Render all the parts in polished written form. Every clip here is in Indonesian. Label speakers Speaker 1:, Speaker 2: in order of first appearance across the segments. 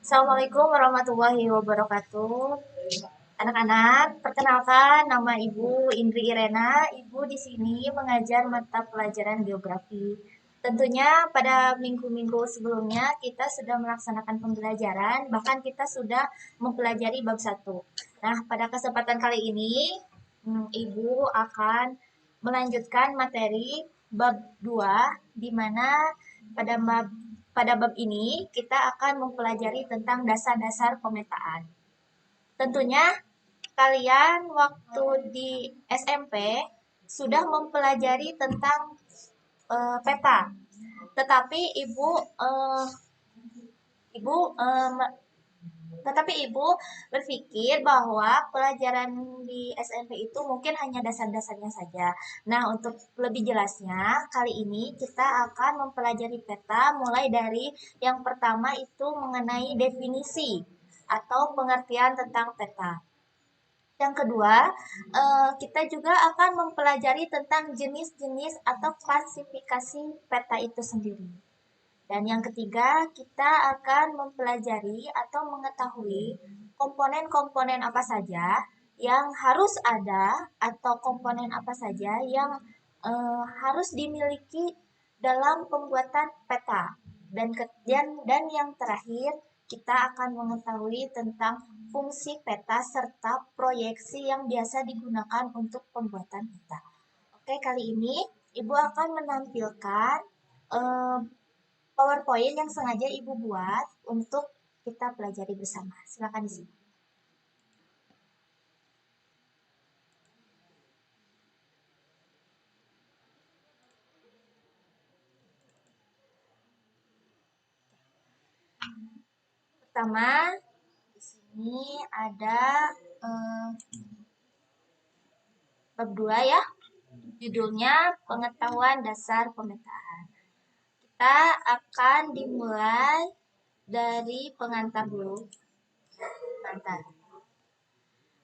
Speaker 1: Assalamualaikum warahmatullahi wabarakatuh. Anak-anak, perkenalkan nama Ibu Indri Irena. Ibu di sini mengajar mata pelajaran geografi. Tentunya pada minggu-minggu sebelumnya kita sudah melaksanakan pembelajaran, bahkan kita sudah mempelajari bab 1. Nah, pada kesempatan kali ini Ibu akan melanjutkan materi bab 2, di mana pada bab ini kita akan mempelajari tentang dasar-dasar pemetaan. Tentunya kalian waktu di SMP sudah mempelajari tentang peta. Tetapi ibu berpikir bahwa pelajaran di SMP itu mungkin hanya dasar-dasarnya saja. Nah, untuk lebih jelasnya, kali ini kita akan mempelajari peta mulai dari yang pertama itu mengenai definisi atau pengertian tentang peta. Yang kedua, kita juga akan mempelajari tentang jenis-jenis atau klasifikasi peta itu sendiri. Dan yang ketiga, kita akan mempelajari atau mengetahui komponen-komponen apa saja yang harus ada atau komponen apa saja yang harus dimiliki dalam pembuatan peta. Dan yang terakhir, kita akan mengetahui tentang fungsi peta serta proyeksi yang biasa digunakan untuk pembuatan peta. Oke, kali ini Ibu akan menampilkan PowerPoint yang sengaja Ibu buat untuk kita pelajari bersama. Silakan di sini. Pertama, di sini ada bab 2 ya. Judulnya pengetahuan dasar pemetaan. Kita akan dimulai dari pengantar dulu. Pengantar.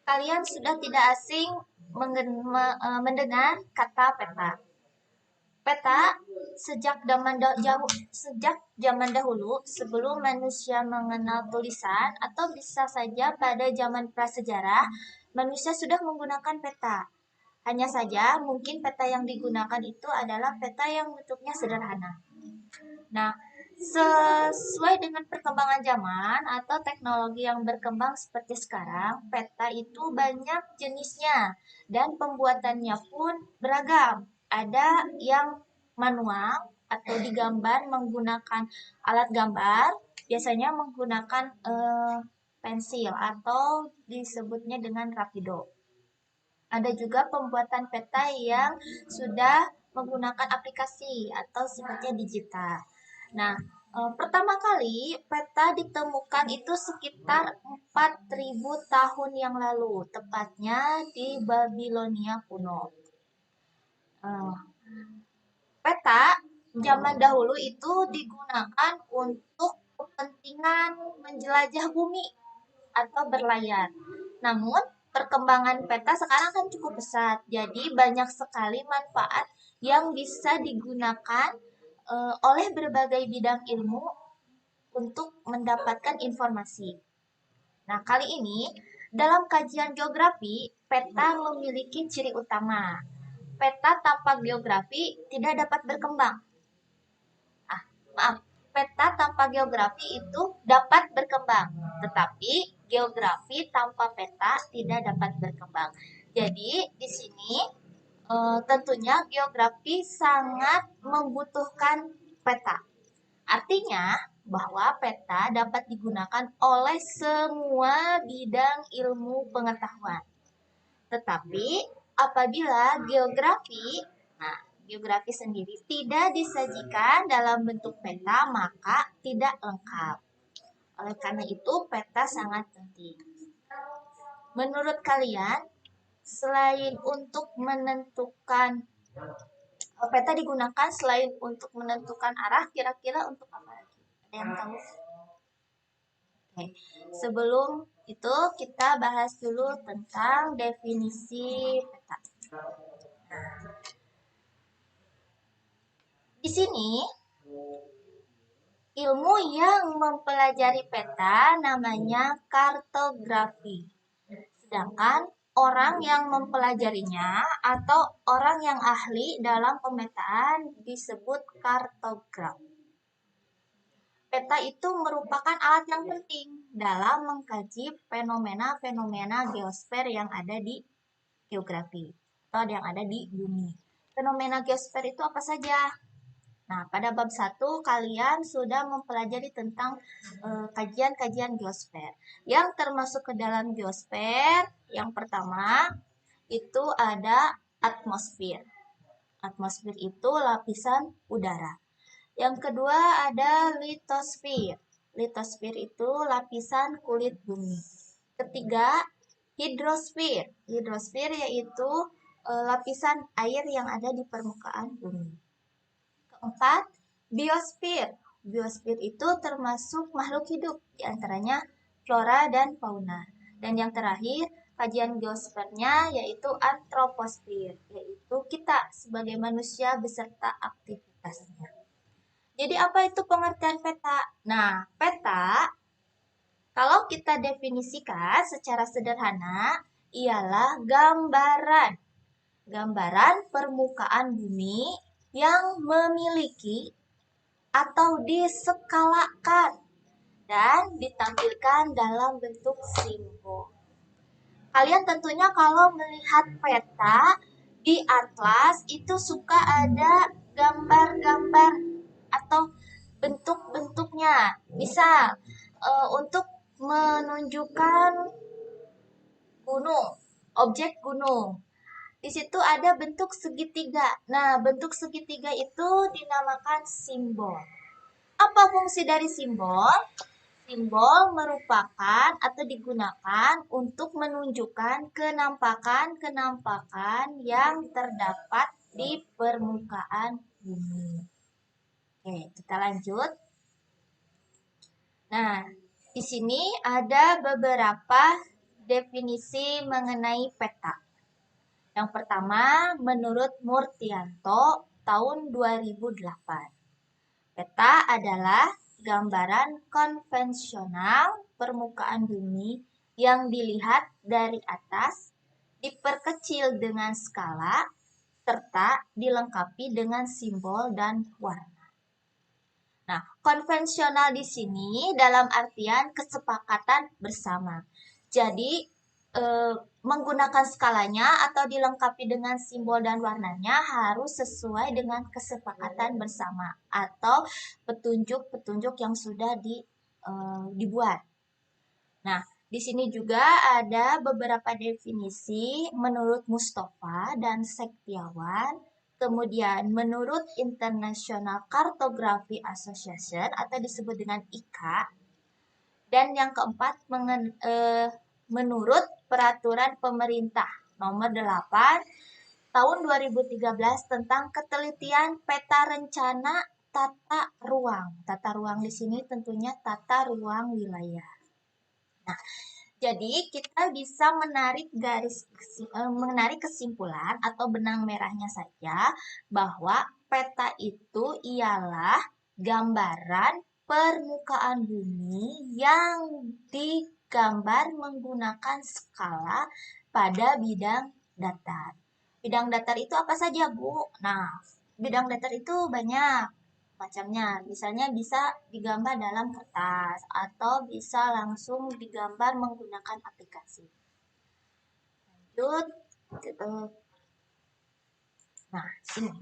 Speaker 1: Kalian sudah tidak asing mendengar kata peta. Peta sejak zaman dahulu sebelum manusia mengenal tulisan atau bisa saja pada zaman prasejarah, manusia sudah menggunakan peta. Hanya saja mungkin peta yang digunakan itu adalah peta yang bentuknya sederhana. Nah, sesuai dengan perkembangan zaman atau teknologi yang berkembang seperti sekarang, peta itu banyak jenisnya dan pembuatannya pun beragam. Ada yang manual atau digambar menggunakan alat gambar, biasanya menggunakan pensil atau disebutnya dengan rapido. Ada juga pembuatan peta yang sudah menggunakan aplikasi atau sifatnya digital. Nah, pertama kali peta ditemukan itu sekitar 4000 tahun yang lalu, tepatnya di Babilonia kuno. Peta zaman dahulu itu digunakan untuk kepentingan menjelajah bumi atau berlayar. Namun, perkembangan peta sekarang kan cukup pesat, jadi banyak sekali manfaat yang bisa digunakan oleh berbagai bidang ilmu untuk mendapatkan informasi. Nah, kali ini dalam kajian geografi, peta memiliki ciri utama. Peta tanpa geografi tidak dapat berkembang. Peta tanpa geografi itu dapat berkembang, tetapi geografi tanpa peta tidak dapat berkembang. Jadi di sini tentunya geografi sangat membutuhkan peta. Artinya bahwa peta dapat digunakan oleh semua bidang ilmu pengetahuan. Tetapi Apabila geografi sendiri tidak disajikan dalam bentuk peta, maka tidak lengkap. Oleh karena itu, peta sangat penting. Menurut kalian, selain untuk menentukan peta digunakan selain untuk menentukan arah, kira-kira untuk apa lagi? Ada yang tahu? Oke. Sebelum itu kita bahas dulu tentang definisi peta. Di sini ilmu yang mempelajari peta namanya kartografi. Sedangkan orang yang mempelajarinya atau orang yang ahli dalam pemetaan disebut kartograf. Peta itu merupakan alat yang penting dalam mengkaji fenomena-fenomena geosfer yang ada di geografi atau yang ada di bumi. Fenomena geosfer itu apa saja? Nah, pada bab 1 kalian sudah mempelajari tentang kajian-kajian geosfer. Yang termasuk ke dalam geosfer, yang pertama itu ada atmosfer. Atmosfer itu lapisan udara. Yang kedua ada litosfer. Litosfer itu lapisan kulit bumi. Ketiga, hidrosfer. Hidrosfer yaitu lapisan air yang ada di permukaan bumi. Keempat, biosfer. Biosfer itu termasuk makhluk hidup, diantaranya flora dan fauna. Dan yang terakhir, kajian geosfernya yaitu antroposfer, yaitu kita sebagai manusia beserta aktivitasnya. Jadi apa itu pengertian peta? Nah, peta kalau kita definisikan secara sederhana ialah gambaran permukaan bumi yang memiliki atau diskalakan dan ditampilkan dalam bentuk simbol. Kalian tentunya kalau melihat peta di atlas itu suka ada gambar-gambar atau bentuk-bentuknya. Misal untuk menunjukkan gunung, objek gunung. Di situ ada bentuk segitiga. Nah, bentuk segitiga itu dinamakan simbol. Apa fungsi dari simbol? Simbol merupakan atau digunakan untuk menunjukkan kenampakan-kenampakan yang terdapat di permukaan bumi. Oke, kita lanjut. Nah, di sini ada beberapa definisi mengenai peta. Yang pertama, menurut Murtianto tahun 2008. Peta adalah gambaran konvensional permukaan bumi yang dilihat dari atas, diperkecil dengan skala, serta dilengkapi dengan simbol dan warna. Nah, konvensional di sini dalam artian kesepakatan bersama. Jadi, menggunakan skalanya atau dilengkapi dengan simbol dan warnanya harus sesuai dengan kesepakatan bersama atau petunjuk-petunjuk yang sudah dibuat. Nah, di sini juga ada beberapa definisi menurut Mustafa dan Sektiawan. Kemudian menurut International Cartography Association atau disebut dengan ICA. Dan yang keempat menurut peraturan pemerintah nomor 8 tahun 2013 tentang ketelitian peta rencana tata ruang. Tata ruang di sini tentunya tata ruang wilayah. Nah, jadi kita bisa menarik kesimpulan atau benang merahnya saja bahwa peta itu ialah gambaran permukaan bumi yang digambar menggunakan skala pada bidang datar. Bidang datar itu apa saja, Bu? Nah, bidang datar itu banyak macamnya. Misalnya bisa digambar dalam kertas atau bisa langsung digambar menggunakan aplikasi. Lanjut. Nah, ini.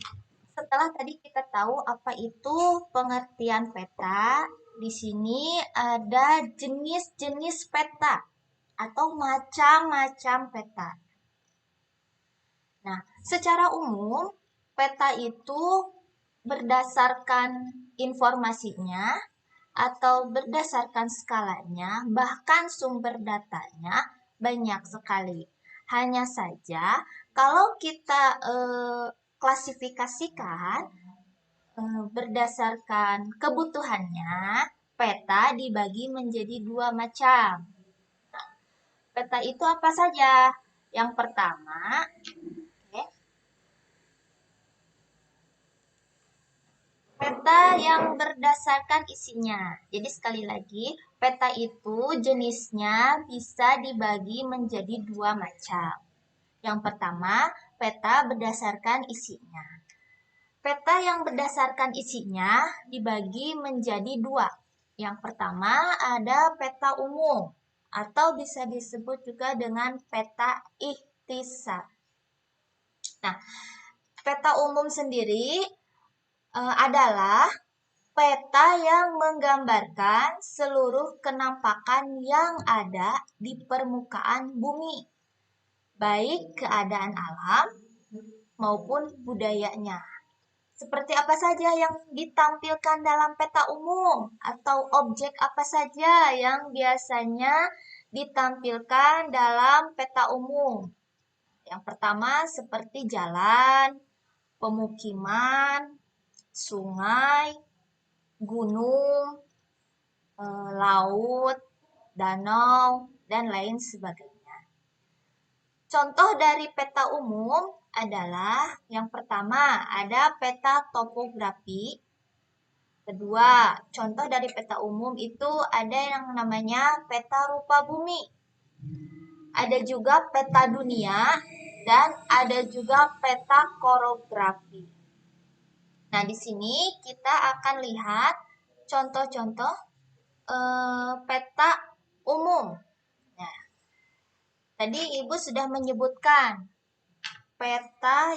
Speaker 1: Setelah tadi kita tahu apa itu pengertian peta, di sini ada jenis-jenis peta atau macam-macam peta. Nah, secara umum, peta itu berdasarkan informasinya atau berdasarkan skalanya, bahkan sumber datanya banyak sekali. Hanya saja, kalau kita klasifikasikan berdasarkan kebutuhannya, peta dibagi menjadi dua macam. Peta itu apa saja? Yang pertama, oke, peta yang berdasarkan isinya. Jadi sekali lagi, peta itu jenisnya bisa dibagi menjadi dua macam. Yang pertama, peta berdasarkan isinya. Peta yang berdasarkan isinya dibagi menjadi dua. Yang pertama ada peta umum atau bisa disebut juga dengan peta ikhtisar. Nah, peta umum sendiri adalah peta yang menggambarkan seluruh kenampakan yang ada di permukaan bumi, baik keadaan alam maupun budayanya. Seperti apa saja yang ditampilkan dalam peta umum atau objek apa saja yang biasanya ditampilkan dalam peta umum. Yang pertama seperti jalan, pemukiman, sungai, gunung, laut, danau, dan lain sebagainya. Contoh dari peta umum adalah yang pertama ada peta topografi. Kedua, contoh dari peta umum itu ada yang namanya peta rupa bumi. Ada juga peta dunia dan ada juga peta korografi. Nah, di sini kita akan lihat contoh-contoh peta umum. Nah, tadi Ibu sudah menyebutkan peta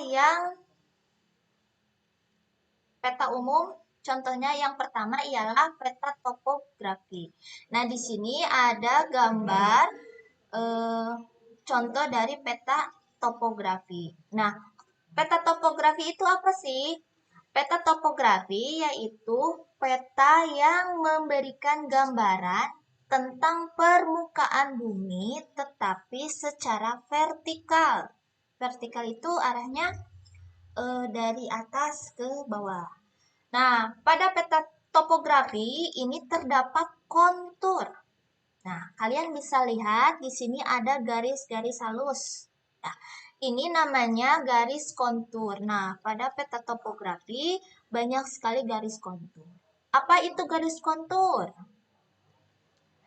Speaker 1: umum. Contohnya yang pertama ialah peta topografi. Nah, di sini ada gambar contoh dari peta topografi. Nah, peta topografi itu apa sih? Peta topografi yaitu peta yang memberikan gambaran tentang permukaan bumi tetapi secara vertikal. Vertikal itu arahnya dari atas ke bawah. Nah, pada peta topografi ini terdapat kontur. Nah, kalian bisa lihat di sini ada garis-garis halus. Nah, ini namanya garis kontur. Nah, pada peta topografi banyak sekali garis kontur. Apa itu garis kontur?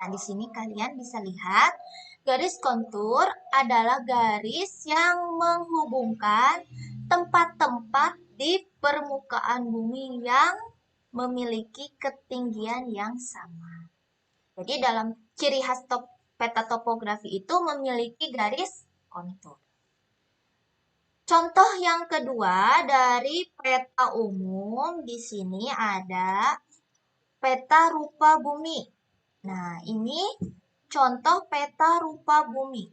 Speaker 1: Nah, di sini kalian bisa lihat garis kontur adalah garis yang menghubungkan tempat-tempat di permukaan bumi yang memiliki ketinggian yang sama. Jadi dalam ciri khas peta topografi itu memiliki garis kontur. Contoh yang kedua dari peta umum di sini ada peta rupa bumi. Nah, ini contoh peta rupa bumi.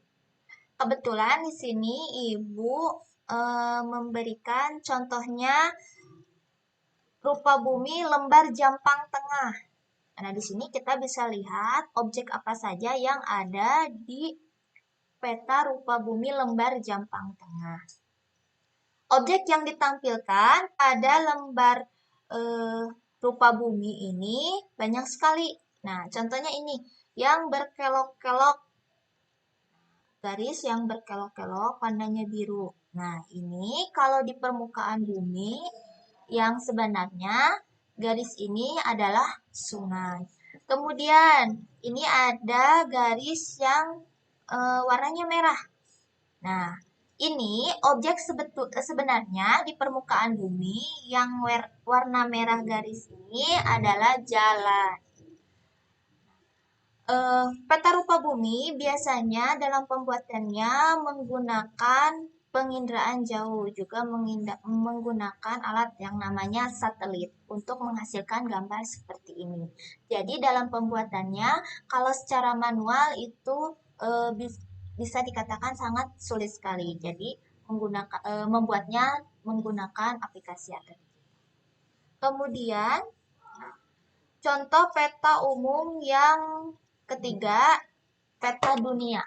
Speaker 1: Kebetulan di sini Ibu memberikan contohnya rupa bumi lembar Jampang Tengah. Nah, di sini kita bisa lihat objek apa saja yang ada di peta rupa bumi lembar Jampang Tengah. Objek yang ditampilkan pada lembar rupa bumi ini banyak sekali. Nah, contohnya ini yang berkelok-kelok. Garis yang berkelok-kelok warnanya biru. Nah, ini kalau di permukaan bumi yang sebenarnya garis ini adalah sungai. Kemudian ini ada garis yang warnanya merah. Nah, ini objek sebenarnya di permukaan bumi yang warna merah garis ini adalah jalan. Peta rupa bumi biasanya dalam pembuatannya menggunakan penginderaan jauh, juga menggunakan alat yang namanya satelit untuk menghasilkan gambar seperti ini. Jadi dalam pembuatannya, kalau secara manual itu bisa dikatakan sangat sulit sekali. Jadi membuatnya menggunakan aplikasi ArcGIS. Kemudian contoh peta umum yang ketiga, peta dunia.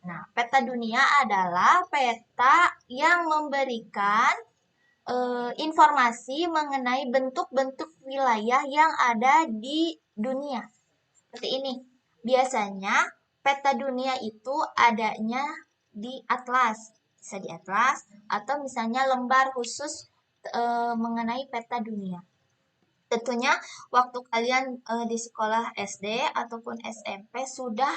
Speaker 1: Nah, peta dunia adalah peta yang memberikan informasi mengenai bentuk-bentuk wilayah yang ada di dunia. Seperti ini. Biasanya peta dunia itu adanya di atlas. Bisa di atlas atau misalnya lembar khusus mengenai peta dunia. Tentunya waktu kalian di sekolah SD ataupun SMP sudah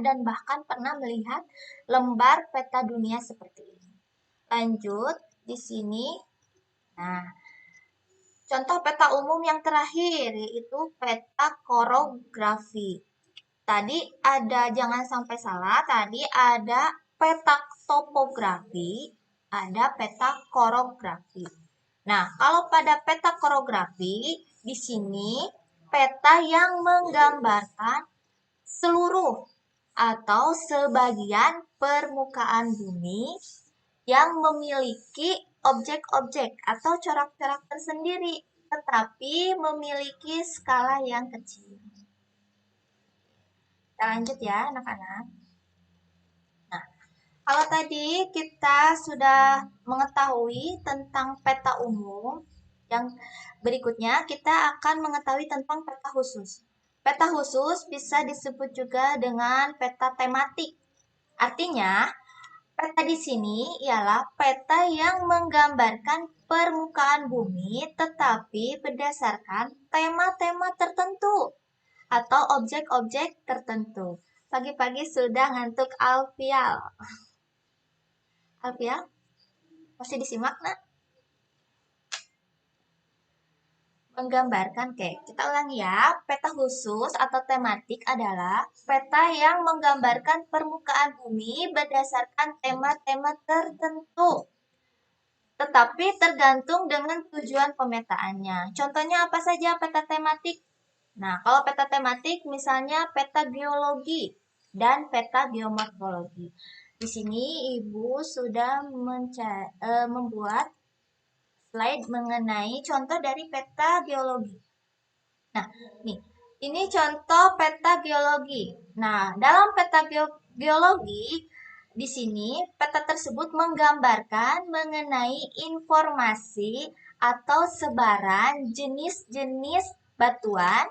Speaker 1: dan bahkan pernah melihat lembar peta dunia seperti ini. Lanjut di sini. Nah, contoh peta umum yang terakhir yaitu peta korografi. Tadi ada, jangan sampai salah, tadi ada peta topografi, ada peta korografi. Nah, kalau pada peta korografi, di sini peta yang menggambarkan seluruh atau sebagian permukaan bumi yang memiliki objek-objek atau corak-corak tersendiri, tetapi memiliki skala yang kecil. Kita lanjut ya, anak-anak. Nah, kalau tadi kita sudah mengetahui tentang peta umum, yang berikutnya kita akan mengetahui tentang peta khusus. Peta khusus bisa disebut juga dengan peta tematik. Artinya, peta di sini ialah peta yang menggambarkan permukaan bumi tetapi berdasarkan tema-tema tertentu atau objek-objek tertentu. Pagi-pagi sudah ngantuk Alfial. Alfial, masih disimak, nak? Menggambarkan, oke, kita ulangi ya. Peta khusus atau tematik adalah peta yang menggambarkan permukaan bumi berdasarkan tema-tema tertentu, tetapi tergantung dengan tujuan pemetaannya. Contohnya apa saja peta tematik? Nah, kalau peta tematik misalnya peta geologi dan peta geomorfologi. Di sini Ibu sudah membuat slide mengenai contoh dari peta geologi. Nah, nih, ini contoh peta geologi. Nah, dalam peta geologi, di sini peta tersebut menggambarkan mengenai informasi atau sebaran jenis-jenis batuan,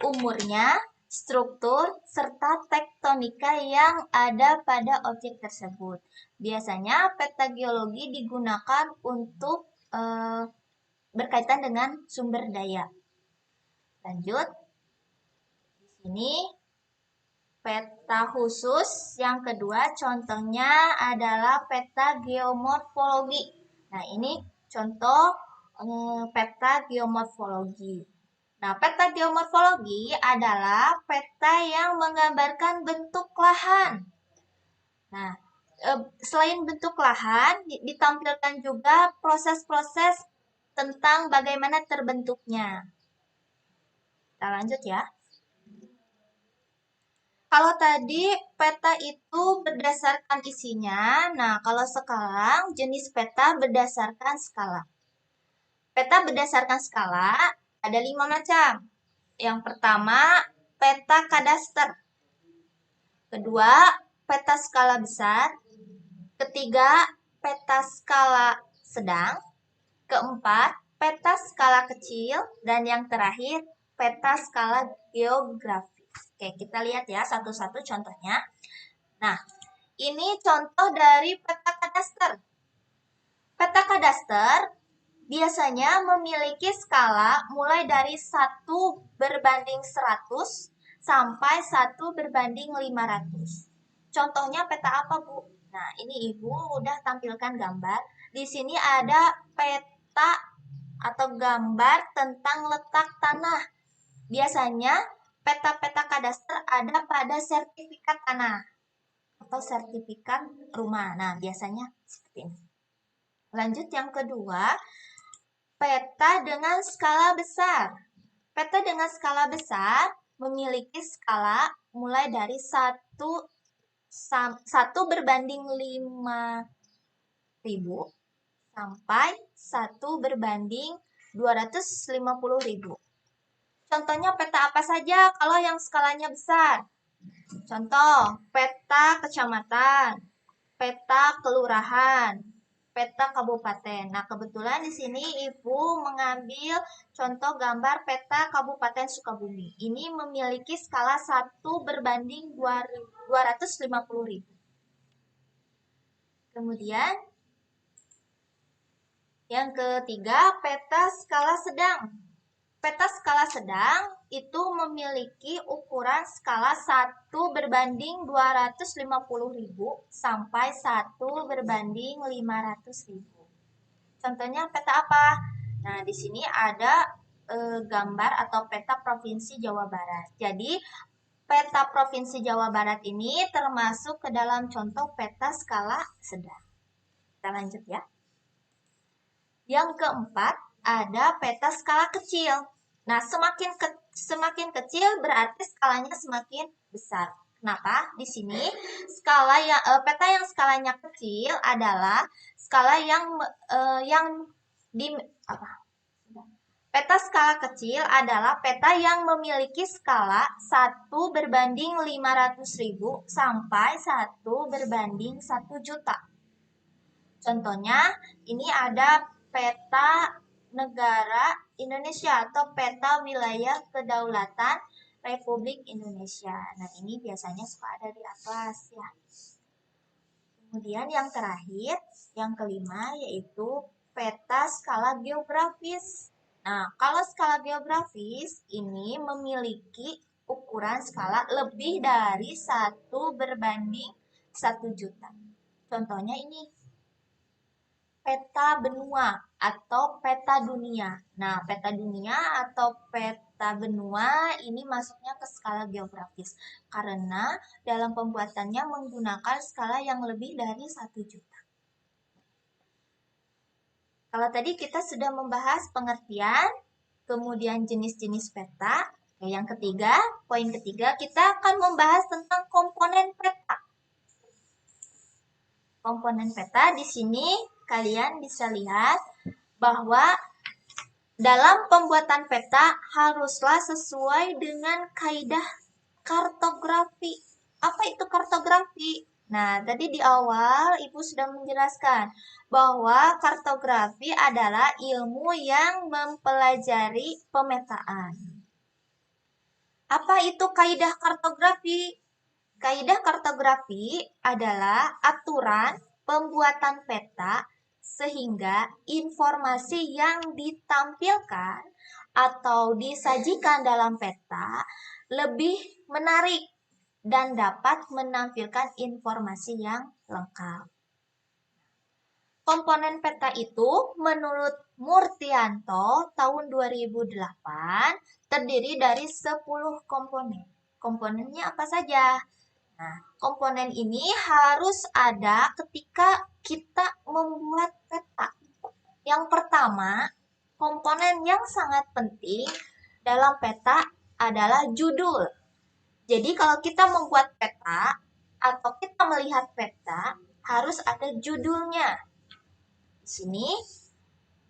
Speaker 1: umurnya, struktur, serta tektonika yang ada pada objek tersebut. Biasanya peta geologi digunakan untuk berkaitan dengan sumber daya. Lanjut. Di sini peta khusus yang kedua contohnya adalah peta geomorfologi. Nah, ini contoh peta geomorfologi. Nah, peta geomorfologi adalah peta yang menggambarkan bentuk lahan. Nah, selain bentuk lahan, ditampilkan juga proses-proses tentang bagaimana terbentuknya. Kita lanjut ya. Kalau tadi peta itu berdasarkan isinya, nah kalau sekarang jenis peta berdasarkan skala. Peta berdasarkan skala ada 5 macam. Yang pertama, peta kadaster. Kedua, peta skala besar. Ketiga, peta skala sedang. Keempat, peta skala kecil. Dan yang terakhir, peta skala geografis. Oke, kita lihat ya satu-satu contohnya. Nah, ini contoh dari peta kadaster. Peta kadaster biasanya memiliki skala mulai dari 1:100 sampai 1:500. Contohnya peta apa, Bu? Nah, ini Ibu udah tampilkan gambar. Di sini ada peta atau gambar tentang letak tanah. Biasanya peta-peta kadaster ada pada sertifikat tanah atau sertifikat rumah. Nah, biasanya seperti ini. Lanjut yang kedua, peta dengan skala besar. Peta dengan skala besar memiliki skala mulai dari 1 1/5.000 sampai 1/250.000. Contohnya peta apa saja kalau yang skalanya besar? Contoh, peta kecamatan, peta kelurahan, peta kabupaten. Nah, kebetulan di sini Ibu mengambil contoh gambar peta Kabupaten Sukabumi. Ini memiliki skala 1/250.000. Kemudian, yang ketiga, peta skala sedang. Peta skala sedang itu memiliki ukuran skala 1/250.000 sampai 1/500.000. Contohnya peta apa? Nah, di sini ada gambar atau peta Provinsi Jawa Barat. Jadi, peta Provinsi Jawa Barat ini termasuk ke dalam contoh peta skala sedang. Kita lanjut ya. Yang keempat, ada peta skala kecil. Nah, semakin kecil berarti skalanya semakin besar. Kenapa? Di sini peta yang skalanya kecil adalah skala Peta skala kecil adalah peta yang memiliki skala 1/500.000 sampai 1/1 juta. Contohnya, ini ada peta negara Indonesia atau peta wilayah kedaulatan Republik Indonesia. Nah, ini biasanya suka ada di atlas ya. Kemudian yang terakhir, yang kelima, yaitu peta skala geografis. Nah, kalau skala geografis ini memiliki ukuran skala lebih dari 1/1 juta. Contohnya ini, peta benua atau peta dunia. Nah, peta dunia atau peta benua ini masuknya ke skala geografis karena dalam pembuatannya menggunakan skala yang lebih dari 1 juta. Kalau tadi kita sudah membahas pengertian, kemudian jenis-jenis peta. Yang ketiga, poin ketiga, kita akan membahas tentang komponen peta. Komponen peta di sini kalian bisa lihat bahwa dalam pembuatan peta haruslah sesuai dengan kaidah kartografi. Apa itu kartografi? Nah, tadi di awal Ibu sudah menjelaskan bahwa kartografi adalah ilmu yang mempelajari pemetaan. Apa itu kaidah kartografi? Kaidah kartografi adalah aturan pembuatan peta sehingga informasi yang ditampilkan atau disajikan dalam peta lebih menarik dan dapat menampilkan informasi yang lengkap. Komponen peta itu menurut Murtianto tahun 2008 terdiri dari 10 komponen. Komponennya apa saja? Nah, komponen ini harus ada ketika kita membuat peta. Yang pertama, komponen yang sangat penting dalam peta adalah judul. Jadi kalau kita membuat peta atau kita melihat peta, harus ada judulnya. Di sini,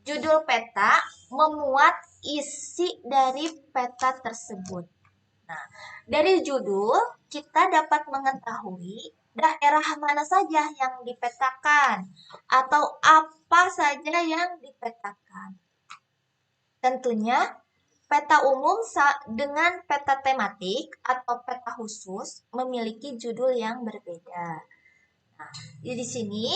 Speaker 1: judul peta memuat isi dari peta tersebut. Nah, dari judul kita dapat mengetahui daerah mana saja yang dipetakan atau apa saja yang dipetakan. Tentunya peta umum dengan peta tematik atau peta khusus memiliki judul yang berbeda. Nah, di sini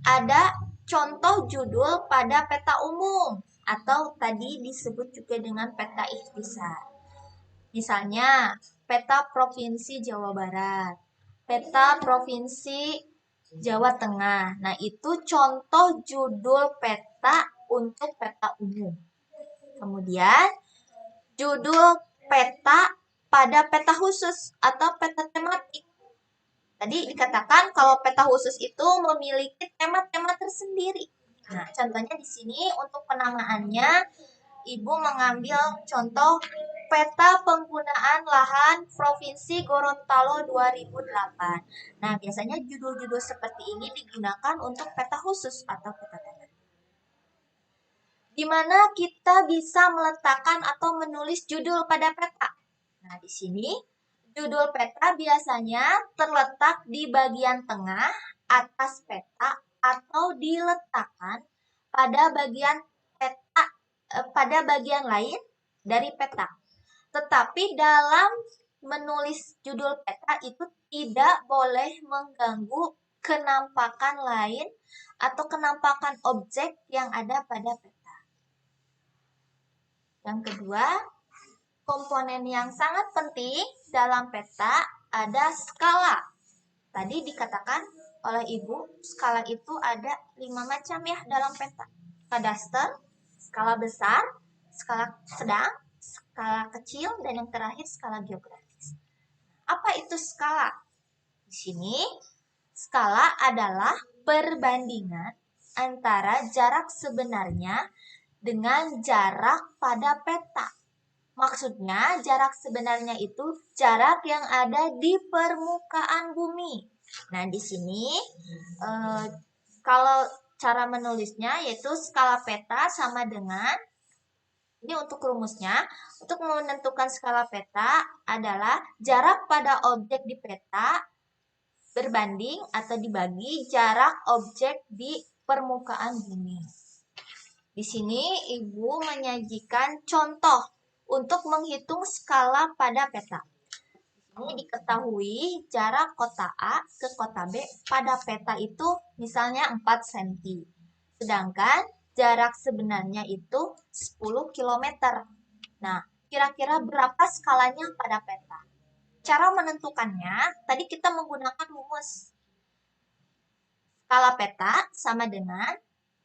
Speaker 1: ada contoh judul pada peta umum atau tadi disebut juga dengan peta ikhtisar. Misalnya, peta Provinsi Jawa Barat, peta Provinsi Jawa Tengah. Nah, itu contoh judul peta untuk peta umum. Kemudian, judul peta pada peta khusus atau peta tematik. Tadi dikatakan kalau peta khusus itu memiliki tema-tema tersendiri. Nah, contohnya di sini untuk penamaannya Ibu mengambil contoh peta penggunaan lahan Provinsi Gorontalo 2008. Nah, biasanya judul-judul seperti ini digunakan untuk peta khusus atau peta tanah. Di mana kita bisa meletakkan atau menulis judul pada peta. Nah, di sini judul peta biasanya terletak di bagian tengah atas peta atau diletakkan pada bagian peta pada bagian lain dari peta. Tetapi dalam menulis judul peta itu tidak boleh mengganggu kenampakan lain atau kenampakan objek yang ada pada peta. Yang kedua, komponen yang sangat penting dalam peta ada skala. Tadi dikatakan oleh Ibu, skala itu ada 5 macam ya dalam peta. Kadaster, skala besar, skala sedang, skala kecil, dan yang terakhir skala geografis. Apa itu skala? Di sini, skala adalah perbandingan antara jarak sebenarnya dengan jarak pada peta. Maksudnya, jarak sebenarnya itu jarak yang ada di permukaan bumi. Nah, di sini kalau cara menulisnya yaitu skala peta sama dengan, ini untuk rumusnya, untuk menentukan skala peta adalah jarak pada objek di peta berbanding atau dibagi jarak objek di permukaan bumi. Di sini Ibu menyajikan contoh untuk menghitung skala pada peta. Ini diketahui jarak kota A ke kota B pada peta itu misalnya 4 cm. Sedangkan jarak sebenarnya itu 10 km. Nah, kira-kira berapa skalanya pada peta? Cara menentukannya, tadi kita menggunakan rumus. Skala peta sama dengan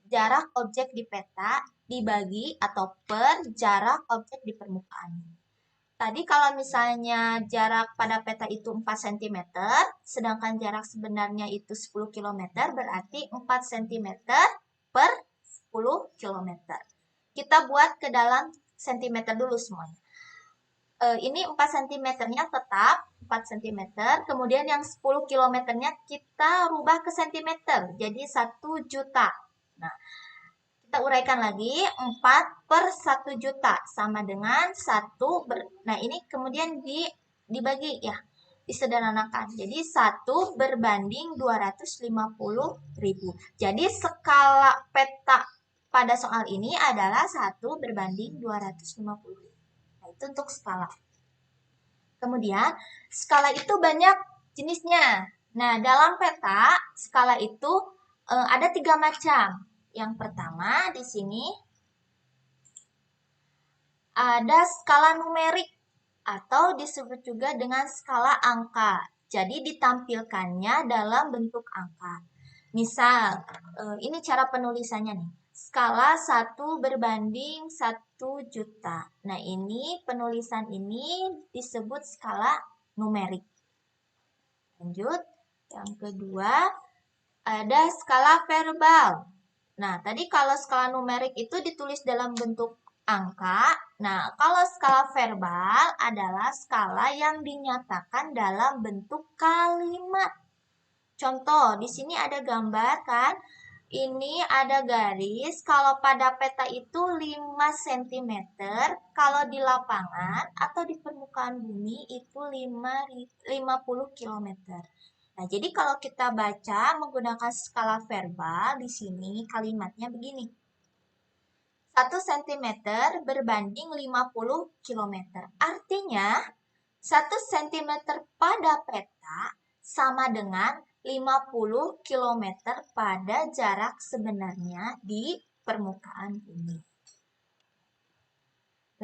Speaker 1: jarak objek di peta dibagi atau per jarak objek di permukaan. Tadi kalau misalnya jarak pada peta itu 4 cm, sedangkan jarak sebenarnya itu 10 km, berarti 4 cm per 10 km. Kita buat ke dalam cm dulu semuanya. Ini 4 cm-nya tetap 4 cm, kemudian yang 10 km-nya kita rubah ke cm, jadi 1 juta. Nah, kita uraikan lagi, 4 per 1 juta sama dengan 1 nah ini kemudian dibagi ya, disederhanakan. Jadi 1 berbanding 250.000. Jadi skala peta pada soal ini adalah 1 berbanding 250.000. Nah, itu untuk skala. Kemudian, skala itu banyak jenisnya. Nah, dalam peta, skala itu ada 3 macam. Yang pertama di sini ada skala numerik atau disebut juga dengan skala angka. Jadi ditampilkannya dalam bentuk angka. Misal, ini cara penulisannya nih. Skala 1 berbanding 1 juta. Nah, ini penulisan ini disebut skala numerik. Lanjut, yang kedua ada skala verbal. Nah, tadi kalau skala numerik itu ditulis dalam bentuk angka. Nah, kalau skala verbal adalah skala yang dinyatakan dalam bentuk kalimat. Contoh, di sini ada gambar kan? Ini ada garis, kalau pada peta itu 5 cm, kalau di lapangan atau di permukaan bumi itu 50 km. Nah, jadi kalau kita baca menggunakan skala verbal, di sini kalimatnya begini. 1 cm berbanding 50 km. Artinya, 1 cm pada peta sama dengan 50 km pada jarak sebenarnya di permukaan bumi.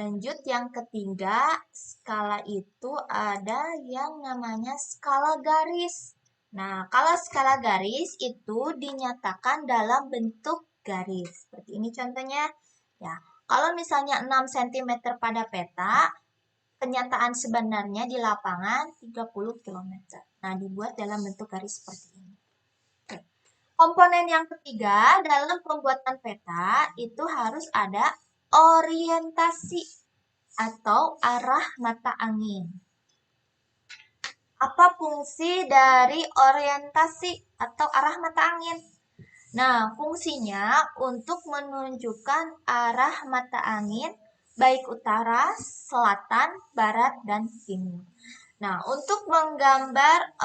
Speaker 1: Lanjut yang ketiga, skala itu ada yang namanya skala garis. Nah, kalau skala garis itu dinyatakan dalam bentuk garis. Seperti ini contohnya. Ya, kalau misalnya 6 cm pada peta, kenyataan sebenarnya di lapangan 30 km. Nah, dibuat dalam bentuk garis seperti ini. Oke. Komponen yang ketiga dalam pembuatan peta itu harus ada orientasi atau arah mata angin. Apa fungsi dari orientasi atau arah mata angin? Nah, fungsinya untuk menunjukkan arah mata angin baik utara, selatan, barat, dan timur. Nah, untuk menggambar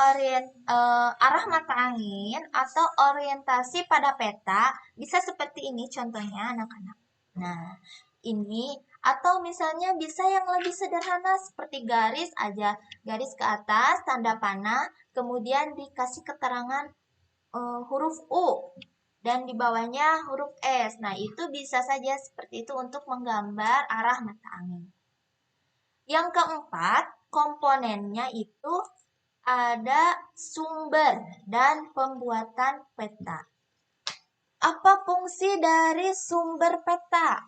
Speaker 1: arah mata angin atau orientasi pada peta, bisa seperti ini contohnya anak-anak. Nah, ini atau misalnya bisa yang lebih sederhana seperti garis aja. Garis ke atas, tanda panah, kemudian dikasih keterangan huruf U dan di bawahnya huruf S. Nah, itu bisa saja seperti itu untuk menggambar arah mata angin. Yang keempat, komponennya itu ada sumber dan pembuatan peta. Apa fungsi dari sumber peta?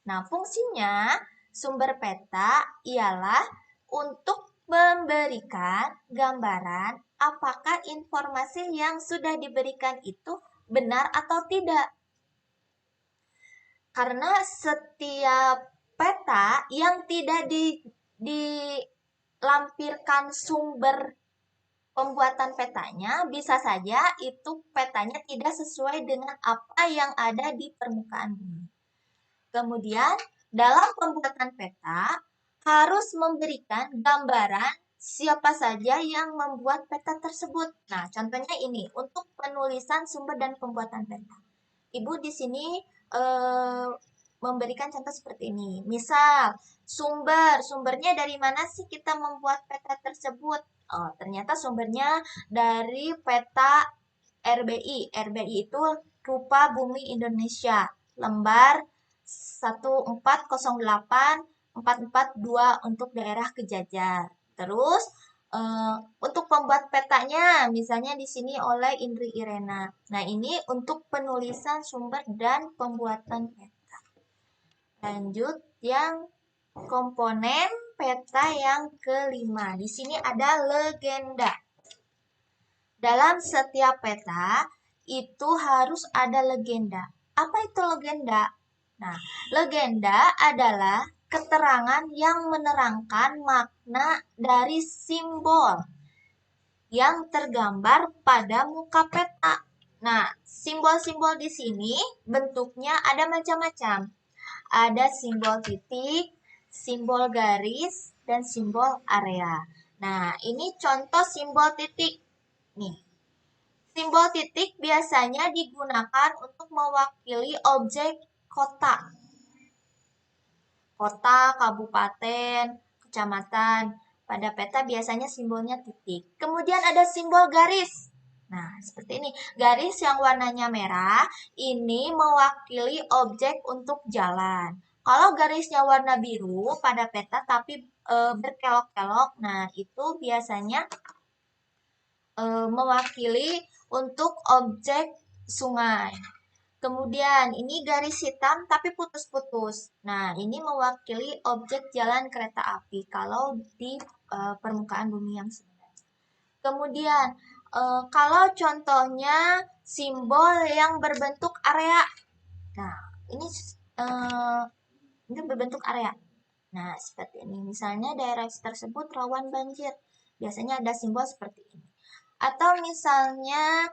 Speaker 1: Nah, fungsinya sumber peta ialah untuk memberikan gambaran apakah informasi yang sudah diberikan itu benar atau tidak. Karena setiap peta yang tidak dilampirkan sumber pembuatan petanya, bisa saja itu petanya tidak sesuai dengan apa yang ada di permukaan bumi. Kemudian, dalam pembuatan peta harus memberikan gambaran siapa saja yang membuat peta tersebut. Nah, contohnya ini untuk penulisan sumber dan pembuatan peta. Ibu di sini memberikan contoh seperti ini. Misal, sumbernya dari mana sih kita membuat peta tersebut? Oh, ternyata sumbernya dari peta RBI. RBI itu Rupa Bumi Indonesia, lembar 1408-442 untuk daerah Kejajar. Terus untuk pembuat petanya, misalnya di sini oleh Indri Irena. Nah, ini untuk penulisan sumber dan pembuatan peta. Lanjut yang komponen peta yang kelima. Di sini ada legenda. Dalam setiap peta itu harus ada legenda. Apa itu legenda? Nah, legenda adalah keterangan yang menerangkan makna dari simbol yang tergambar pada muka peta. Nah, simbol-simbol di sini bentuknya ada macam-macam. Ada simbol titik, simbol garis, dan simbol area. Nah, ini contoh simbol titik. Nih, simbol titik biasanya digunakan untuk mewakili objek kota. Kota, kabupaten, kecamatan. Pada peta biasanya simbolnya titik. Kemudian ada simbol garis. Nah, seperti ini. Garis yang warnanya merah ini mewakili objek untuk jalan. Kalau garisnya warna biru pada peta tapi berkelok-kelok, nah itu biasanya mewakili untuk objek sungai. Kemudian ini garis hitam tapi putus-putus. Nah, ini mewakili objek jalan kereta api kalau di permukaan bumi yang sebenarnya. Kemudian kalau contohnya simbol yang berbentuk area. Nah, ini berbentuk area. Nah, seperti ini. Misalnya daerah tersebut rawan banjir. Biasanya ada simbol seperti ini. Atau misalnya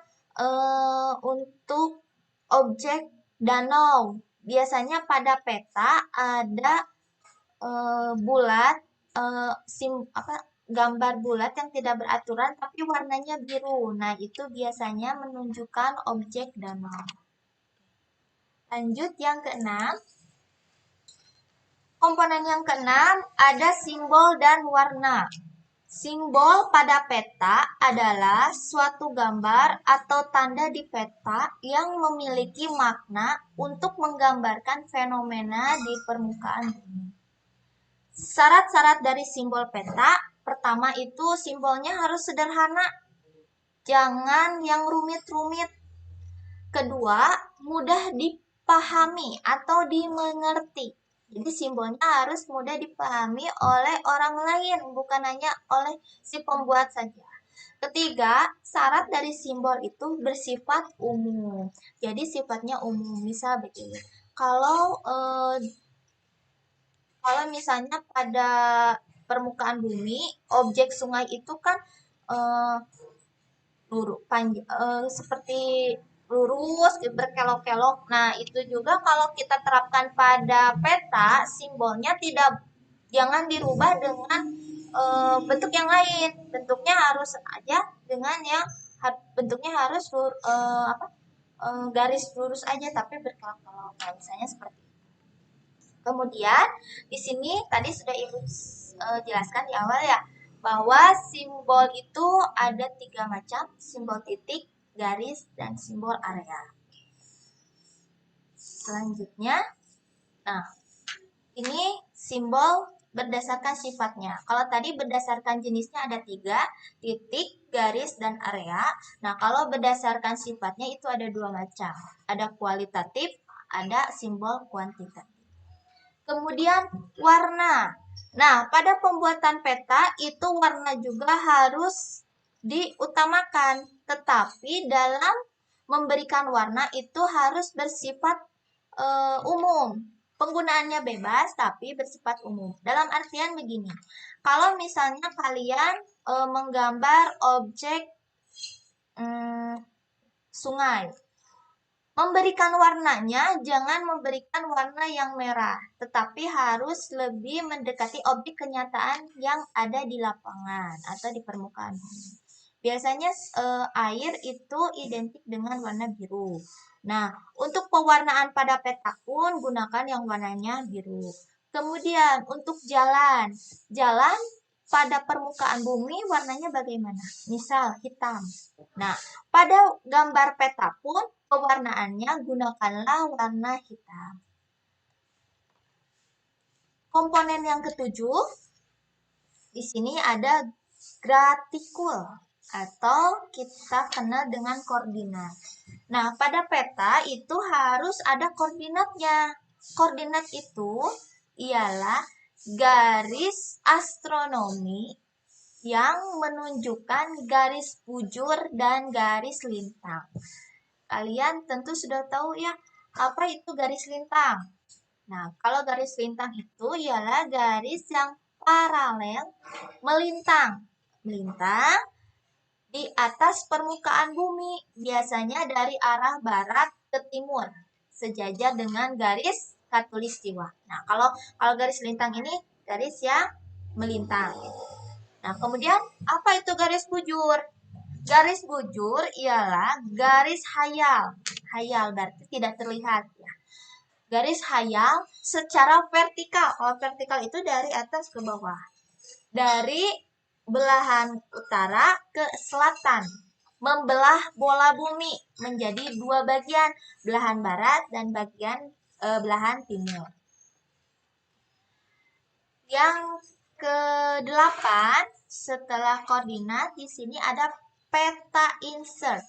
Speaker 1: untuk objek danau. Biasanya pada peta ada bulat, gambar bulat yang tidak beraturan tapi warnanya biru. Nah, itu biasanya menunjukkan objek danau. Lanjut yang keenam. Komponen yang keenam ada simbol dan warna. Simbol pada peta adalah suatu gambar atau tanda di peta yang memiliki makna untuk menggambarkan fenomena di permukaan bumi. Syarat-syarat dari simbol peta, pertama itu simbolnya harus sederhana, jangan yang rumit-rumit. Kedua, mudah dipahami atau dimengerti. Jadi simbolnya harus mudah dipahami oleh orang lain, bukan hanya oleh si pembuat saja. Ketiga, syarat dari simbol itu bersifat umum. Jadi sifatnya umum, bisa begini. Kalau kalau misalnya pada permukaan bumi, objek sungai itu kan eh, seperti lurus, berkelok-kelok. Nah, itu juga kalau kita terapkan pada peta, simbolnya tidak jangan dirubah dengan bentuk yang lain. Bentuknya harus aja dengan yang bentuknya harus garis lurus aja tapi berkelok-kelok. Nah, misalnya seperti itu. Kemudian di sini tadi sudah Ibu jelaskan di awal ya bahwa simbol itu ada 3 macam, simbol titik, garis, dan simbol area. Selanjutnya, nah ini simbol berdasarkan sifatnya. Kalau tadi berdasarkan jenisnya ada 3, titik, garis, dan area. Nah, kalau berdasarkan sifatnya itu ada 2 macam. Ada kualitatif, ada simbol kuantitatif. Kemudian warna. Nah, pada pembuatan peta itu warna juga harus diutamakan. Tetapi dalam memberikan warna itu harus bersifat umum. Penggunaannya bebas tapi bersifat umum. Dalam artian begini. Kalau misalnya kalian menggambar objek sungai. Memberikan warnanya, jangan memberikan warna yang merah, tetapi harus lebih mendekati objek kenyataan yang ada di lapangan atau di permukaan bumi. Biasanya air itu identik dengan warna biru. Nah, untuk pewarnaan pada peta pun gunakan yang warnanya biru. Kemudian untuk jalan, jalan pada permukaan bumi warnanya bagaimana? Misal hitam. Nah, pada gambar peta pun pewarnaannya gunakanlah warna hitam. Komponen yang ketujuh, di sini ada gratikul atau kita kenal dengan koordinat. Nah, pada peta itu harus ada koordinatnya. Koordinat itu ialah garis astronomi yang menunjukkan garis bujur dan garis lintang. Kalian tentu sudah tahu ya, apa itu garis lintang. Nah, kalau garis lintang itu ialah garis yang paralel melintang. Melintang di atas permukaan bumi, biasanya dari arah barat ke timur, sejajar dengan garis khatulistiwa. Nah, kalau garis lintang ini garis yang melintang. Nah, kemudian apa itu garis bujur? Garis bujur ialah garis hayal. Hayal berarti tidak terlihat ya. Garis hayal secara vertikal. Kalau vertikal itu dari atas ke bawah. Dari belahan utara ke selatan. Membelah bola bumi menjadi 2 bagian, belahan barat dan belahan timur. Yang ke-8 setelah koordinat di sini ada peta insert.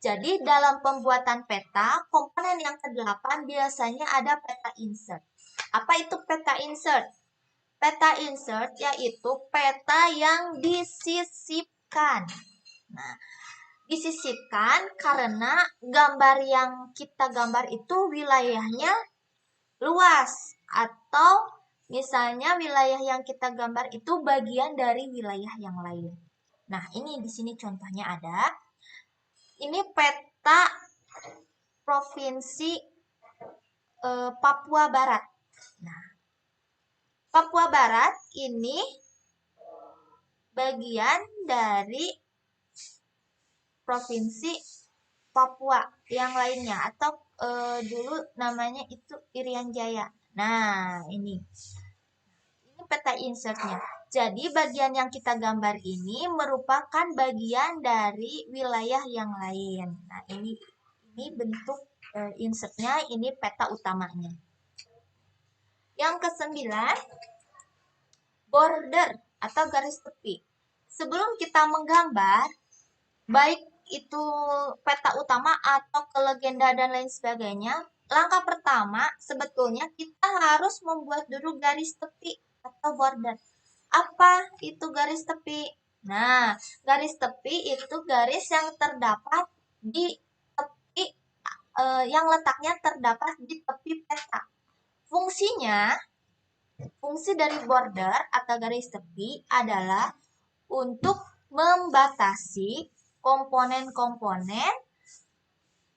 Speaker 1: Jadi dalam pembuatan peta, komponen yang ke-8 biasanya ada peta insert. Apa itu peta insert? Peta insert yaitu peta yang disisipkan. Nah, disisipkan karena gambar yang kita gambar itu wilayahnya luas atau misalnya wilayah yang kita gambar itu bagian dari wilayah yang lain. Nah, ini di sini contohnya ada. Ini peta provinsi Papua Barat. Nah, Papua Barat ini bagian dari provinsi Papua yang lainnya atau dulu namanya itu Irian Jaya. Nah, ini peta insertnya. Jadi bagian yang kita gambar ini merupakan bagian dari wilayah yang lain. Nah, ini bentuk insertnya, ini peta utamanya. Yang ke-9, border atau garis tepi. Sebelum kita menggambar, baik itu peta utama atau ke legenda dan lain sebagainya, langkah pertama sebetulnya kita harus membuat dulu garis tepi atau border. Apa itu garis tepi? Nah, garis tepi itu garis yang terdapat di tepi yang letaknya terdapat di tepi peta. Fungsinya Fungsi dari border atau garis tepi adalah untuk membatasi komponen-komponen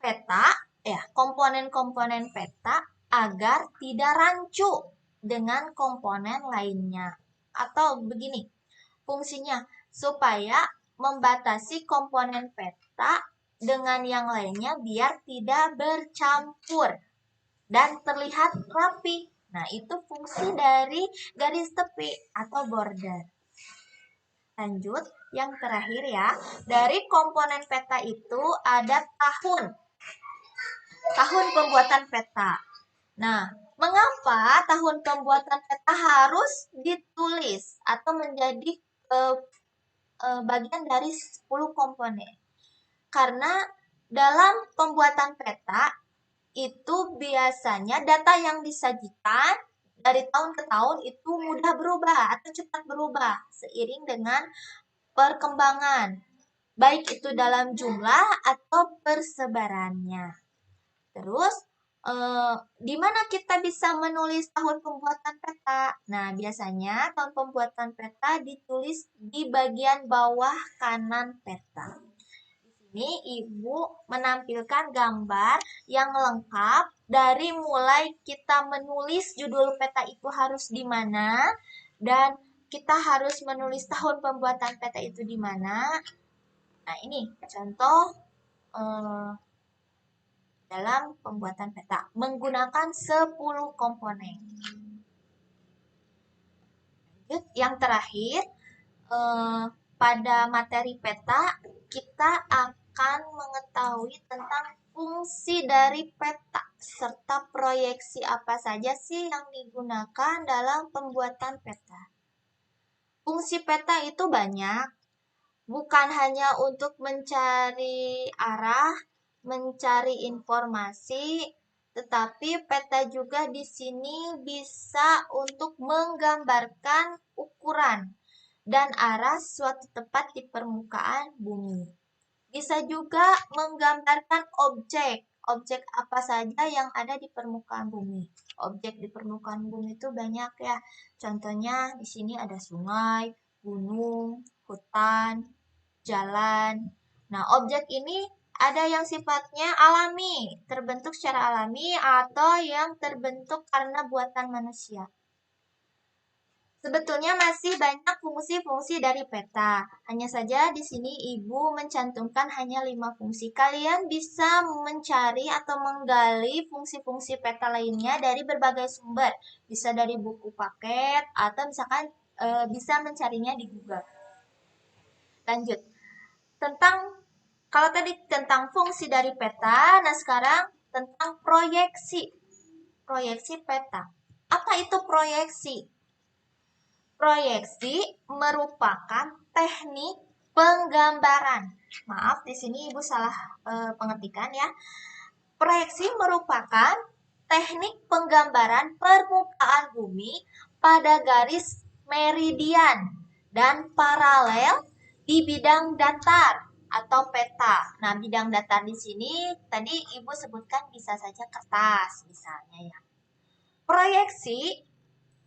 Speaker 1: peta, komponen-komponen peta agar tidak rancu dengan komponen lainnya. Atau begini, fungsinya supaya membatasi komponen peta dengan yang lainnya biar tidak bercampur dan terlihat rapi. Nah, itu fungsi dari garis tepi atau border. Lanjut, yang terakhir ya, dari komponen peta itu ada tahun pembuatan peta. Nah, mengapa tahun pembuatan peta harus ditulis atau menjadi bagian dari 10 komponen? Karena dalam pembuatan peta itu biasanya data yang disajikan dari tahun ke tahun itu mudah berubah atau cepat berubah seiring dengan perkembangan, baik itu dalam jumlah atau persebarannya. Terus, di mana kita bisa menulis tahun pembuatan peta? Nah, biasanya tahun pembuatan peta ditulis di bagian bawah kanan peta. Ini Ibu menampilkan gambar yang lengkap dari mulai kita menulis judul peta itu harus di mana dan kita harus menulis tahun pembuatan peta itu di mana. Nah, ini contoh dalam pembuatan peta menggunakan 10 komponen. Yang terakhir, pada materi peta kita akan mengetahui tentang fungsi dari peta serta proyeksi apa saja sih yang digunakan dalam pembuatan peta. Fungsi peta itu banyak, bukan hanya untuk mencari arah, mencari informasi, tetapi peta juga di sini bisa untuk menggambarkan ukuran dan arah suatu tempat di permukaan bumi. Bisa juga menggambarkan objek apa saja yang ada di permukaan bumi. Objek di permukaan bumi itu banyak ya. Contohnya di sini ada sungai, gunung, hutan, jalan. Nah, objek ini ada yang sifatnya alami, terbentuk secara alami atau yang terbentuk karena buatan manusia. Sebetulnya masih banyak fungsi-fungsi dari peta. Hanya saja di sini Ibu mencantumkan hanya 5 fungsi. Kalian bisa mencari atau menggali fungsi-fungsi peta lainnya dari berbagai sumber. Bisa dari buku paket atau misalkan bisa mencarinya di Google. Lanjut. Kalau tadi tentang fungsi dari peta, nah sekarang tentang proyeksi. Proyeksi peta. Apa itu proyeksi? Proyeksi merupakan teknik penggambaran. Maaf, di sini Ibu salah pengertikan ya. Proyeksi merupakan teknik penggambaran permukaan bumi pada garis meridian dan paralel di bidang datar atau peta. Nah, bidang datar di sini tadi Ibu sebutkan bisa saja kertas misalnya ya. Proyeksi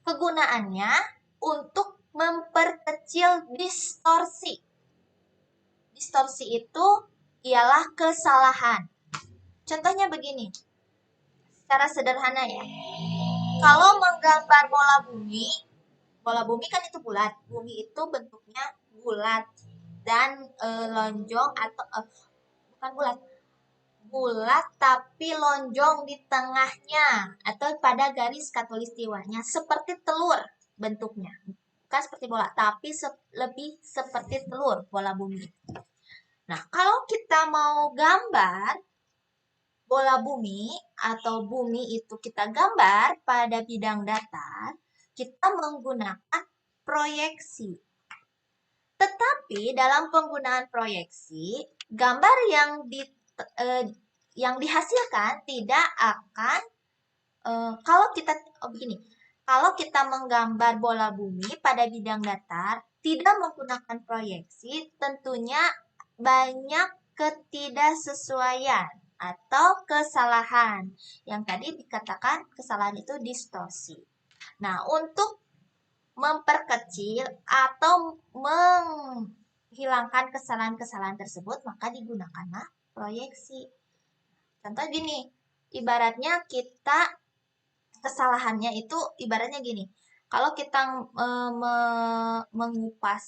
Speaker 1: kegunaannya untuk memperkecil distorsi. Distorsi itu ialah kesalahan. Contohnya begini, secara sederhana ya. Kalau menggambar bola bumi kan itu bulat. Bumi itu bentuknya bulat dan lonjong atau bukan bulat tapi lonjong di tengahnya atau pada garis khatulistiwanya seperti telur bentuknya. Bukan seperti bola, tapi lebih seperti telur bola bumi. Nah, kalau kita mau gambar bola bumi atau bumi itu kita gambar pada bidang datar, kita menggunakan proyeksi. Tetapi dalam penggunaan proyeksi, gambar yang dihasilkan tidak akan kalau kita menggambar bola bumi pada bidang datar tidak menggunakan proyeksi, tentunya banyak ketidaksesuaian atau kesalahan. Yang tadi dikatakan kesalahan itu distorsi. Nah, untuk memperkecil atau menghilangkan kesalahan-kesalahan tersebut, maka digunakanlah proyeksi. Contoh gini, ibaratnya kita kesalahannya itu ibaratnya gini. Kalau kita mengupas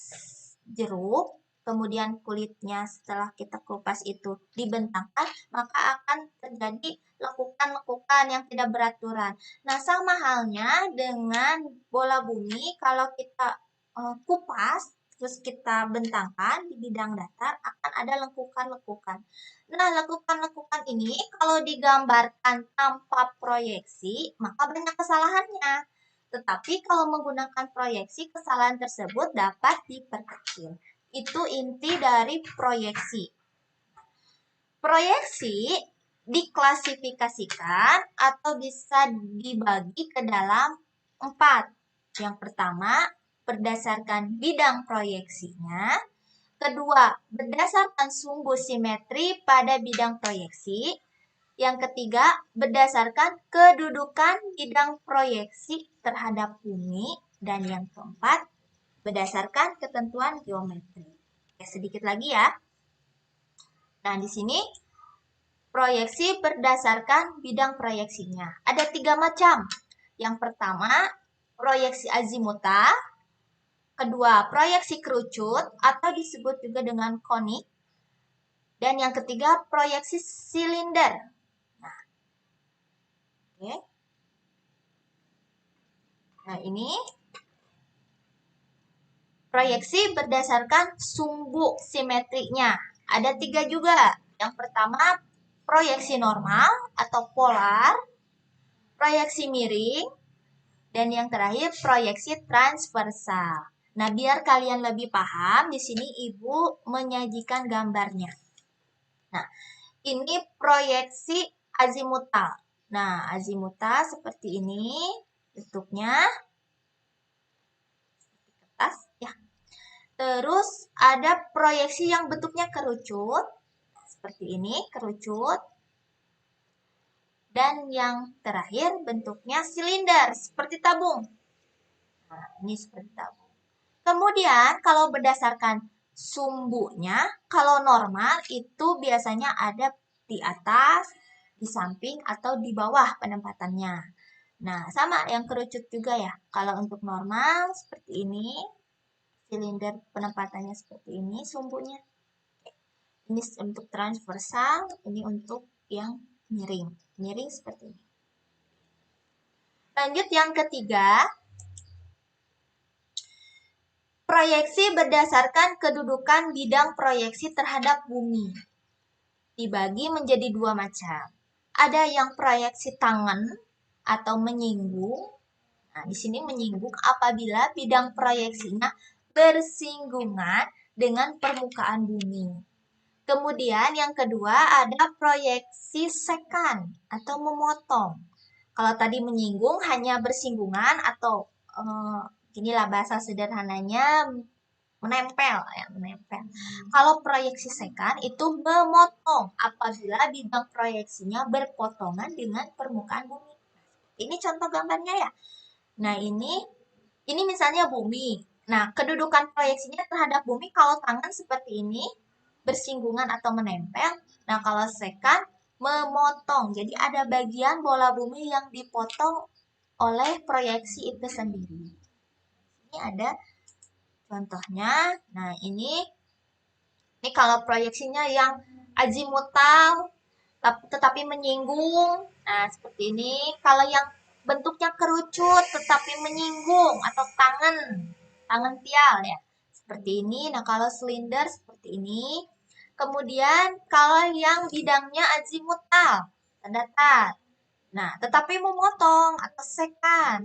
Speaker 1: jeruk, kemudian kulitnya setelah kita kupas itu dibentangkan, maka akan terjadi lekukan-lekukan yang tidak beraturan. Nah, sama halnya dengan bola bumi, kalau kita kupas, terus kita bentangkan di bidang datar, akan ada lekukan-lekukan. Nah, lekukan-lekukan ini kalau digambarkan tanpa proyeksi, maka banyak kesalahannya. Tetapi kalau menggunakan proyeksi, kesalahan tersebut dapat diperkecil. Itu inti dari proyeksi. Proyeksi diklasifikasikan atau bisa dibagi ke dalam 4. Yang pertama, berdasarkan bidang proyeksinya. Kedua, berdasarkan sumbu simetri pada bidang proyeksi. Yang ketiga, berdasarkan kedudukan bidang proyeksi terhadap bumi. Dan yang keempat, berdasarkan ketentuan geometri. Oke, sedikit lagi ya. Nah, di sini proyeksi berdasarkan bidang proyeksinya. Ada 3 macam. Yang pertama, proyeksi azimutal. Kedua, proyeksi kerucut atau disebut juga dengan konik. Dan yang ketiga, proyeksi silinder. Nah, oke. Nah, ini proyeksi berdasarkan sumbu simetrinya. Ada 3 juga. Yang pertama, proyeksi normal atau polar, proyeksi miring, dan yang terakhir proyeksi transversal. Nah, biar kalian lebih paham, di sini Ibu menyajikan gambarnya. Nah, ini proyeksi azimutal. Nah, azimutal seperti ini bentuknya. Kertas ya. Terus ada proyeksi yang bentuknya kerucut. Seperti ini, kerucut. Dan yang terakhir bentuknya silinder, seperti tabung. Nah, ini seperti tabung. Kemudian kalau berdasarkan sumbunya, kalau normal itu biasanya ada di atas, di samping, atau di bawah penempatannya. Nah, sama yang kerucut juga ya. Kalau untuk normal seperti ini, silinder penempatannya seperti ini, sumbunya. Ini untuk transversal, ini untuk yang miring. Miring seperti ini. Lanjut yang ketiga, proyeksi berdasarkan kedudukan bidang proyeksi terhadap bumi. Dibagi menjadi 2 macam. Ada yang proyeksi tangen atau menyinggung. Nah, di sini menyinggung apabila bidang proyeksinya bersinggungan dengan permukaan bumi. Kemudian yang kedua ada proyeksi sekan atau memotong. Kalau tadi menyinggung hanya bersinggungan atau inilah bahasa sederhananya menempel ya, menempel. Kalau proyeksi sekan itu memotong apabila bidang proyeksinya berpotongan dengan permukaan bumi. Ini contoh gambarnya ya. Nah, ini misalnya bumi. Nah, kedudukan proyeksinya terhadap bumi kalau tangan seperti ini bersinggungan atau menempel. Nah, kalau sekan memotong. Jadi ada bagian bola bumi yang dipotong oleh proyeksi itu sendiri. Ini ada contohnya. Nah, ini kalau proyeksinya yang azimutal tetapi menyinggung. Nah, seperti ini. Kalau yang bentuknya kerucut tetapi menyinggung atau tangan tial ya. Seperti ini. Nah, kalau silinder seperti ini. Kemudian kalau yang bidangnya azimutal, datar. Nah, tetapi memotong atau sekan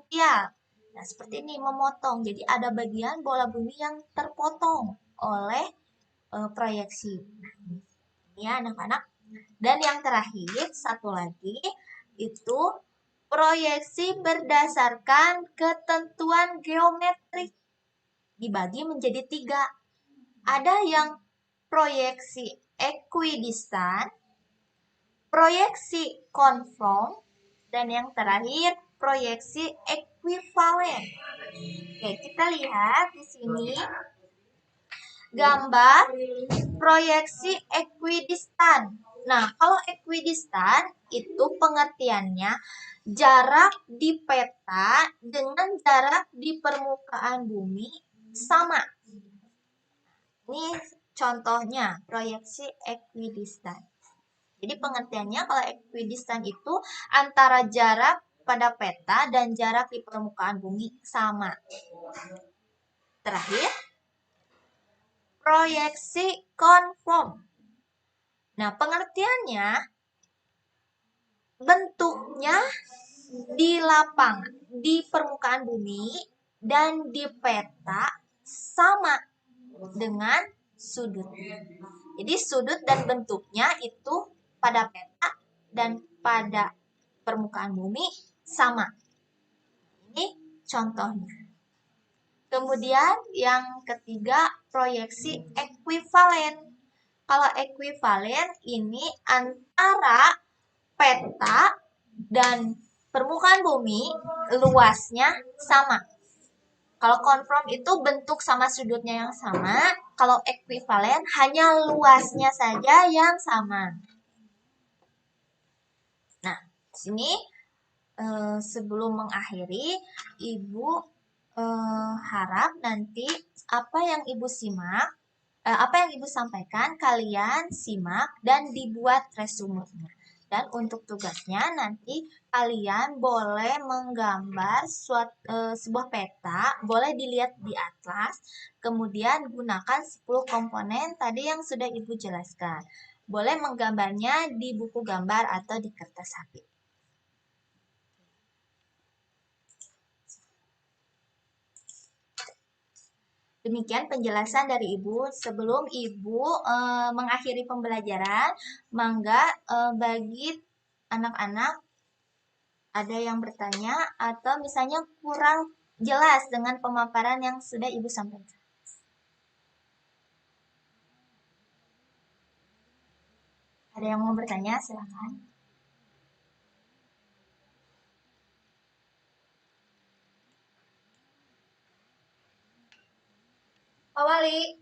Speaker 1: tial. Nah, seperti ini memotong. Jadi ada bagian bola bumi yang terpotong oleh proyeksi. Nah, ini ya anak-anak. Dan yang terakhir, satu lagi, itu proyeksi berdasarkan ketentuan geometrik. Dibagi menjadi 3. Ada yang proyeksi ekuidistan, proyeksi konform, dan yang terakhir proyeksi ekuivalen. Oke, kita lihat di sini gambar proyeksi ekuidistan. Nah, kalau ekuidistan itu pengertiannya jarak di peta dengan jarak di permukaan bumi sama. Ini contohnya proyeksi ekuidistan. Jadi pengertiannya kalau ekuidistan itu antara jarak pada peta dan jarak di permukaan bumi sama. Terakhir, proyeksi konform. Nah, pengertiannya bentuknya di lapangan, di permukaan bumi dan di peta sama dengan sudut. Jadi sudut dan bentuknya itu pada peta dan pada permukaan bumi sama. Ini contohnya. Kemudian yang ketiga, proyeksi ekuivalen. Kalau ekuivalen ini antara peta dan permukaan bumi luasnya sama. Kalau konform itu bentuk sama sudutnya yang sama. Kalau ekuivalen hanya luasnya saja yang sama. Nah, sini sebelum mengakhiri, Ibu harap nanti apa yang Ibu simak, apa yang Ibu sampaikan, kalian simak dan dibuat resumenya. Dan untuk tugasnya nanti kalian boleh menggambar sebuah peta, boleh dilihat di atlas, kemudian gunakan 10 komponen tadi yang sudah Ibu jelaskan. Boleh menggambarnya di buku gambar atau di kertas HP. Demikian penjelasan dari Ibu. Sebelum Ibu mengakhiri pembelajaran, mangga bagi anak-anak ada yang bertanya atau misalnya kurang jelas dengan pemaparan yang sudah Ibu sampaikan. Ada yang mau bertanya? Silakan. Pak Wali.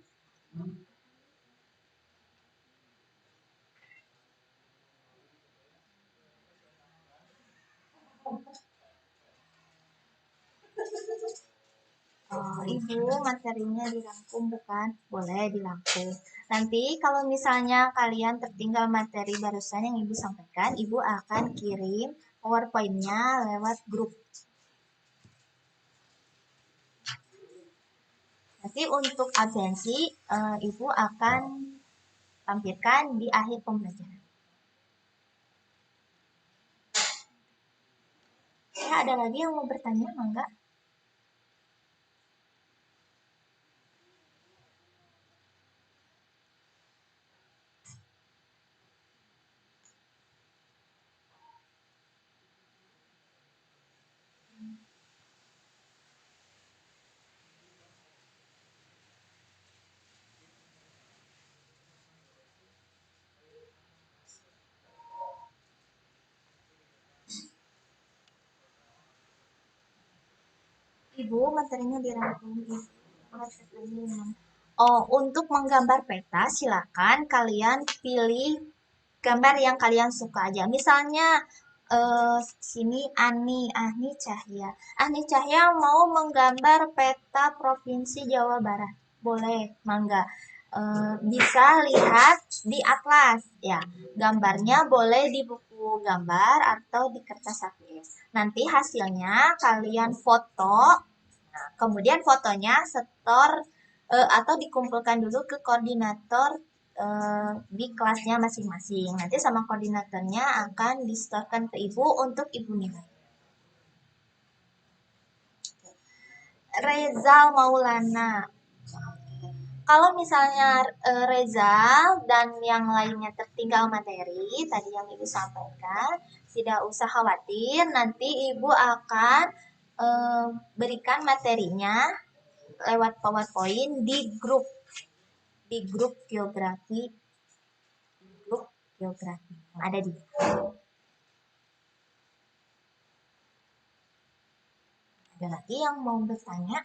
Speaker 1: Ibu materinya dirangkum bukan? Boleh dirangkum. Nanti kalau misalnya kalian tertinggal materi barusan yang Ibu sampaikan, Ibu akan kirim PowerPoint-nya lewat grup. Nanti untuk absensi, Ibu akan tampilkan di akhir pembelajaran. Ya, ada lagi yang mau bertanya, mangga? Ibu, materinya dirangkum. Oh, untuk menggambar peta, silakan kalian pilih gambar yang kalian suka aja. Misalnya, sini Ani Cahya. Ani Cahya mau menggambar peta Provinsi Jawa Barat. Boleh, mangga. Bisa lihat di atlas, ya. Gambarnya boleh di buku gambar atau di kertas HPS. Nanti hasilnya kalian foto. Nah, kemudian fotonya setor atau dikumpulkan dulu ke koordinator di kelasnya masing-masing. Nanti sama koordinatornya akan disetorkan ke Ibu untuk Ibu nilai. Rezal Maulana. Kalau misalnya Rezal dan yang lainnya tertinggal materi, tadi yang Ibu sampaikan, tidak usah khawatir, nanti Ibu akan berikan materinya lewat PowerPoint di grup geografi yang ada di Ada lagi yang mau bertanya?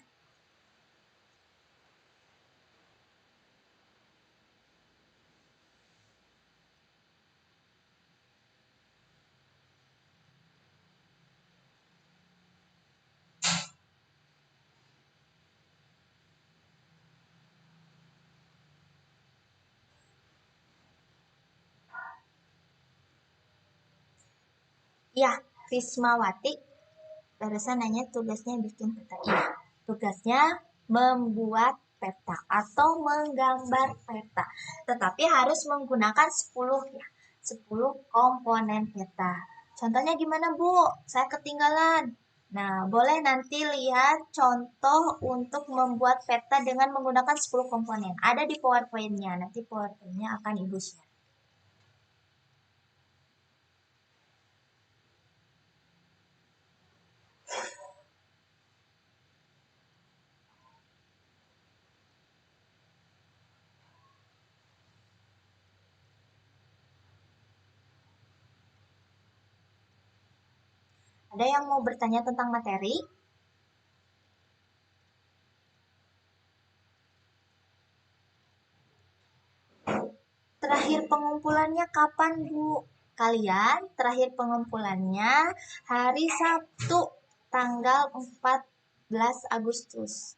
Speaker 1: Ya, Rismawati barusan nanya tugasnya bikin peta. Iya, tugasnya membuat peta atau menggambar peta. Tetapi harus menggunakan 10 ya, 10 komponen peta. Contohnya gimana, Bu? Saya ketinggalan. Nah, boleh nanti lihat contoh untuk membuat peta dengan menggunakan 10 komponen. Ada di PowerPoint-nya. Nanti PowerPoint-nya akan Ibu share. Ada yang mau bertanya tentang materi? Terakhir pengumpulannya kapan, Bu? Kalian terakhir pengumpulannya hari Sabtu tanggal 14 Agustus.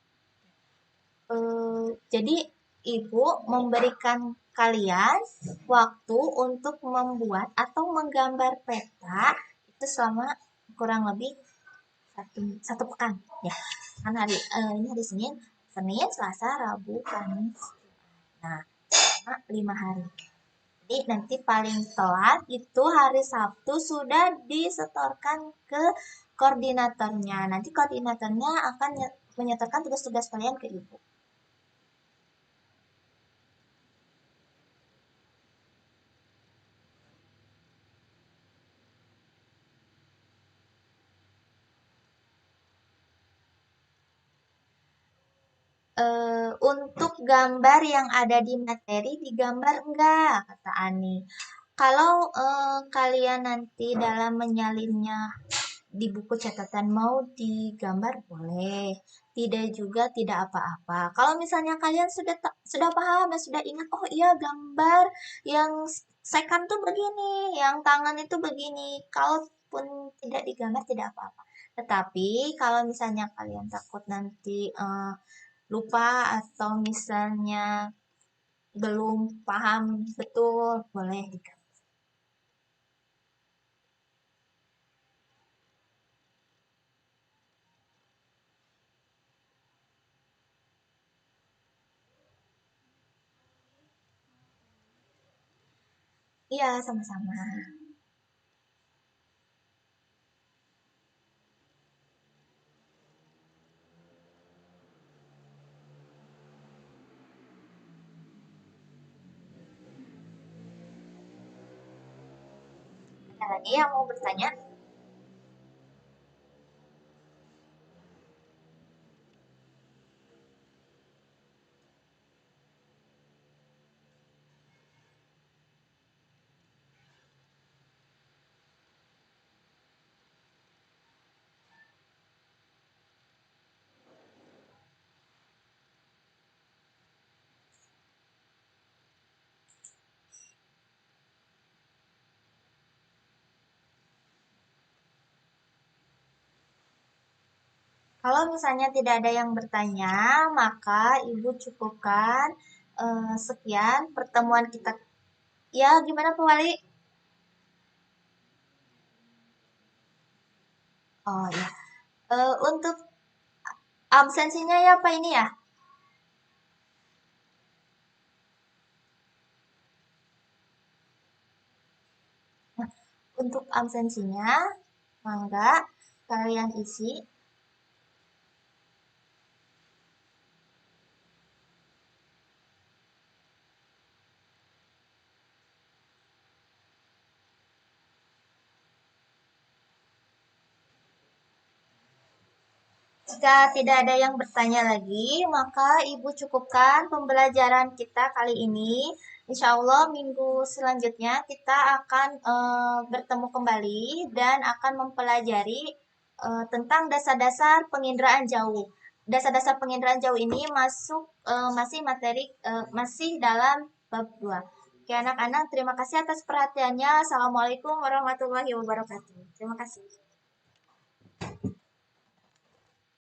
Speaker 1: Jadi Ibu memberikan kalian waktu untuk membuat atau menggambar peta itu selama kurang lebih satu pekan ya. Kan ini hari Senin, Selasa, Rabu, Kamis. Nah, 5 hari. Jadi nanti paling telat itu hari Sabtu sudah disetorkan ke koordinatornya. Nanti koordinatornya akan menyetorkan tugas-tugas kalian ke Ibu. Untuk gambar yang ada di materi digambar enggak, kata Ani. Kalau kalian nanti dalam menyalinnya di buku catatan mau digambar boleh, tidak juga tidak apa-apa. Kalau misalnya kalian sudah paham dan sudah ingat, oh iya gambar yang second tuh begini, yang tangan itu begini. Kalaupun tidak digambar tidak apa-apa. Tetapi kalau misalnya kalian takut nanti lupa atau misalnya belum paham betul, boleh digambar. Iya, sama-sama. Ada lagi yang mau bertanya? Kalau misalnya tidak ada yang bertanya, maka Ibu cukupkan sekian pertemuan kita. Ya, gimana Pak Wali? Oh ya, untuk absensinya ya Pak ini ya. Nah, untuk absensinya, mangga kalian isi. Jika tidak ada yang bertanya lagi, maka Ibu cukupkan pembelajaran kita kali ini. Insya Allah minggu selanjutnya kita akan bertemu kembali dan akan mempelajari tentang dasar-dasar penginderaan jauh. Dasar-dasar penginderaan jauh ini masih dalam bab 2. Oke anak-anak, terima kasih atas perhatiannya. Assalamualaikum warahmatullahi wabarakatuh. Terima kasih.